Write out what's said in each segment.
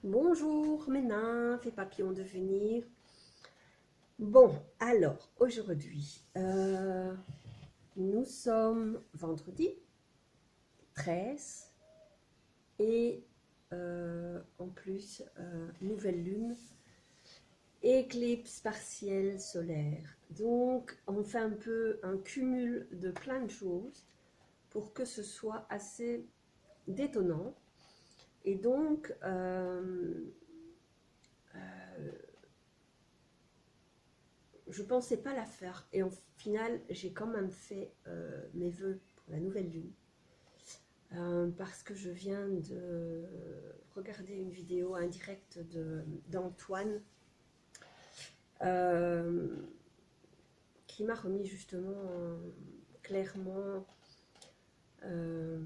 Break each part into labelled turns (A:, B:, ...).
A: Bonjour mes nymphes et papillons de venir. Bon, alors aujourd'hui, nous sommes vendredi 13 et en plus, nouvelle lune, éclipse partielle solaire. Donc, on fait un peu un cumul de plein de choses pour que ce soit assez détonnant. Et donc, je pensais pas la faire et au final j'ai quand même fait mes vœux pour la nouvelle lune parce que je viens de regarder une vidéo indirecte d'Antoine euh, qui m'a remis justement clairement euh,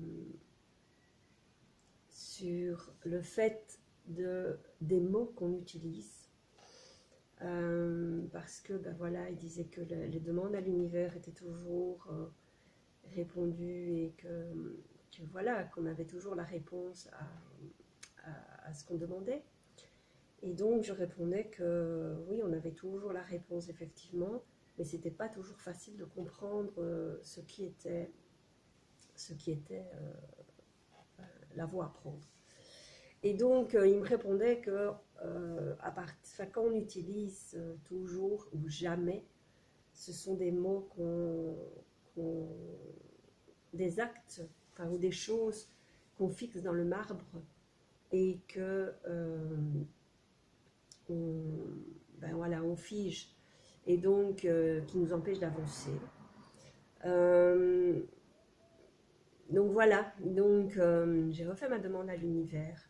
A: sur le fait des mots qu'on utilise. Parce que ben voilà, il disait que les demandes à l'univers étaient toujours répondues et que voilà, qu'on avait toujours la réponse à ce qu'on demandait. Et donc je répondais que oui, on avait toujours la réponse effectivement, mais c'était pas toujours facile de comprendre ce qui était la voie à prendre. Et donc il me répondait que quand on utilise toujours ou jamais, ce sont des mots des actes, enfin, ou des choses qu'on fixe dans le marbre et que on, ben voilà, on fige et donc qui nous empêche d'avancer. Euh, donc voilà, donc j'ai refait ma demande à l'univers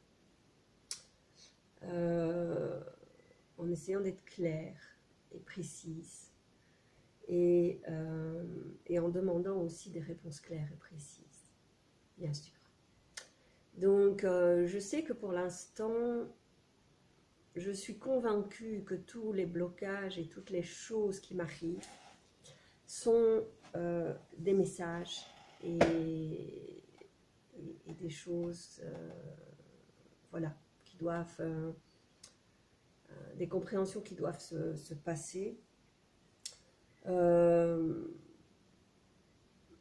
A: euh, en essayant d'être claire et précise et en demandant aussi des réponses claires et précises, bien sûr. Donc je sais que pour l'instant, je suis convaincue que tous les blocages et toutes les choses qui m'arrivent sont des messages et des choses voilà, qui doivent, des compréhensions qui doivent se passer. Euh,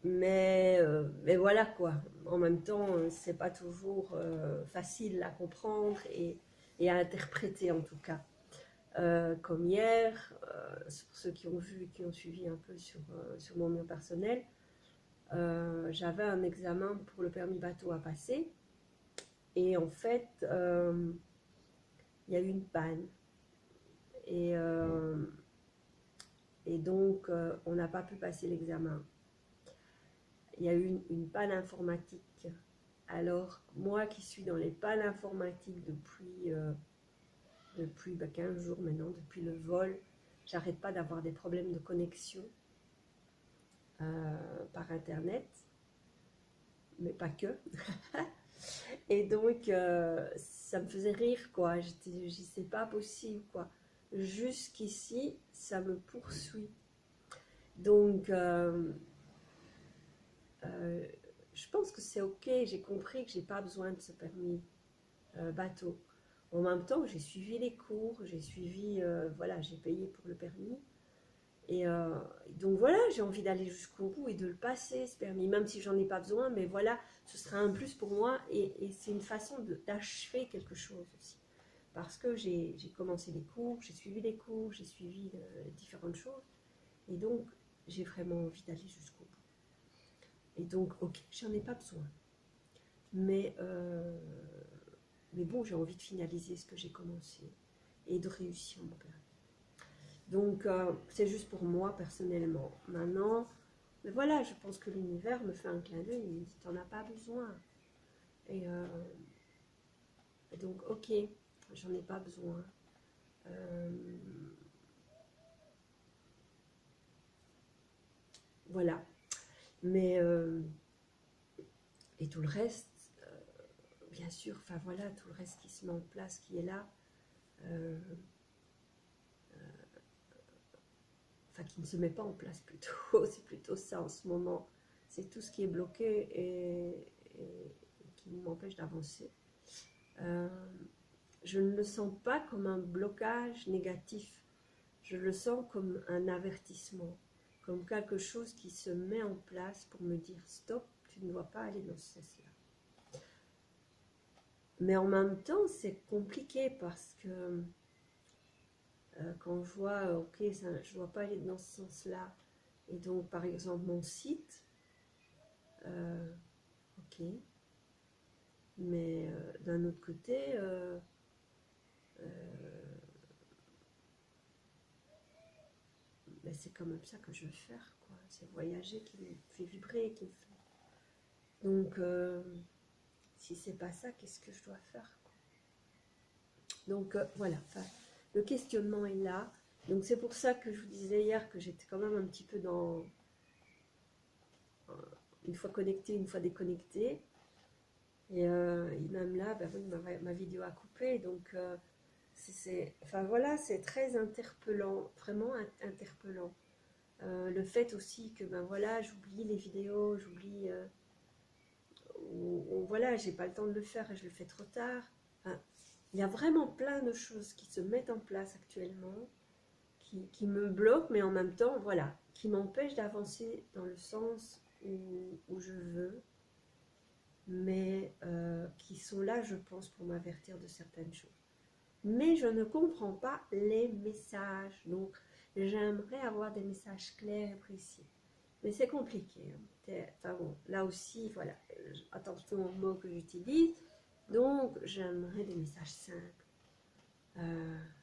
A: mais voilà quoi, en même temps, c'est pas toujours facile à comprendre et à interpréter en tout cas. Comme hier, pour ceux qui ont vu et qui ont suivi un peu sur mon mur personnel, j'avais un examen pour le permis bateau à passer et en fait, il y a eu une panne et, et donc on n'a pas pu passer l'examen. Il y a eu une panne informatique. Alors moi qui suis dans les pannes informatiques depuis 15 jours maintenant, depuis le vol, j'arrête pas d'avoir des problèmes de connexion par internet, mais pas que. Et donc ça me faisait rire quoi. Je dis c'est pas possible quoi. Jusqu'ici ça me poursuit. Donc euh, je pense que c'est ok. J'ai compris que j'ai pas besoin de ce permis bateau. En même temps, j'ai suivi les cours, j'ai suivi, voilà, j'ai payé pour le permis. Et donc voilà, j'ai envie d'aller jusqu'au bout et de le passer, ce permis, même si j'en ai pas besoin, mais voilà, ce sera un plus pour moi et c'est une façon d'achever quelque chose aussi. Parce que j'ai commencé les cours, j'ai suivi les cours, j'ai suivi différentes choses et donc j'ai vraiment envie d'aller jusqu'au bout. Et donc, ok, j'en ai pas besoin. Mais, euh, mais bon, j'ai envie de finaliser ce que j'ai commencé et de réussir mon permis. Donc, c'est juste pour moi personnellement. Maintenant, mais voilà, je pense que l'univers me fait un clin d'œil, il me dit t'en as pas besoin. Et, et donc, ok, j'en ai pas besoin. Euh, voilà. Mais, et tout le reste, bien sûr, enfin voilà, tout le reste qui se met en place, qui est là, euh, enfin qui ne se met pas en place plutôt, c'est plutôt ça en ce moment. C'est tout ce qui est bloqué et qui m'empêche d'avancer. Euh, je ne le sens pas comme un blocage négatif. Je le sens comme un avertissement, comme quelque chose qui se met en place pour me dire stop, tu ne dois pas aller dans ce sens-là. Mais en même temps, c'est compliqué parce que quand je vois, ok, ça, je ne dois pas aller dans ce sens-là, et donc par exemple mon site, ok, mais d'un autre côté, ben, c'est quand même ça que je veux faire, quoi. C'est voyager qui me fait vibrer, qui me fait... Donc, si c'est pas ça, qu'est-ce que je dois faire, quoi. Donc, voilà, enfin, le questionnement est là. Donc, c'est pour ça que je vous disais hier que j'étais quand même un petit peu dans... une fois connectée, une fois déconnectée. Et même là, ben oui, ma vidéo a coupé, donc... enfin voilà, c'est très interpellant, vraiment interpellant. Le fait aussi que ben voilà, j'oublie les vidéos, j'oublie, ou voilà, j'ai pas le temps de le faire et je le fais trop tard. Enfin, il y a vraiment plein de choses qui se mettent en place actuellement, qui me bloquent, mais en même temps, voilà, qui m'empêchent d'avancer dans le sens où je veux, mais qui sont là, je pense, pour m'avertir de certaines choses. Mais je ne comprends pas les messages, donc j'aimerais avoir des messages clairs et précis. Mais c'est compliqué, hein. Enfin bon, là aussi, voilà, attention aux mots que j'utilise. Donc, j'aimerais des messages simples.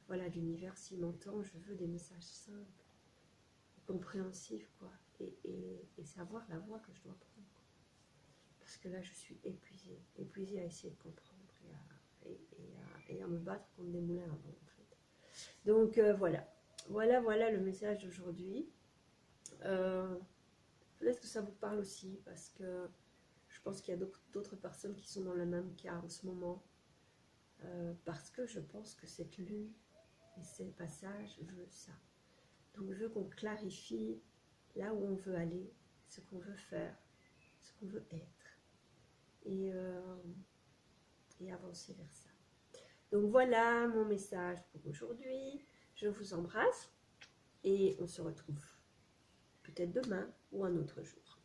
A: Voilà, l'univers, s'il m'entend, je veux des messages simples, compréhensifs, quoi. Et savoir la voie que je dois prendre, quoi. Parce que là, je suis épuisée à essayer de comprendre et à me battre contre des moulins à vent, en fait. Donc, voilà le message d'aujourd'hui. Peut-être que ça vous parle aussi, parce que je pense qu'il y a d'autres personnes qui sont dans le même cas en ce moment, parce que je pense que cette lune et ces passages veut ça. Donc je veux qu'on clarifie là où on veut aller, ce qu'on veut faire, ce qu'on veut être, et avancer vers ça. Donc voilà mon message pour aujourd'hui. Je vous embrasse et on se retrouve peut-être demain ou un autre jour.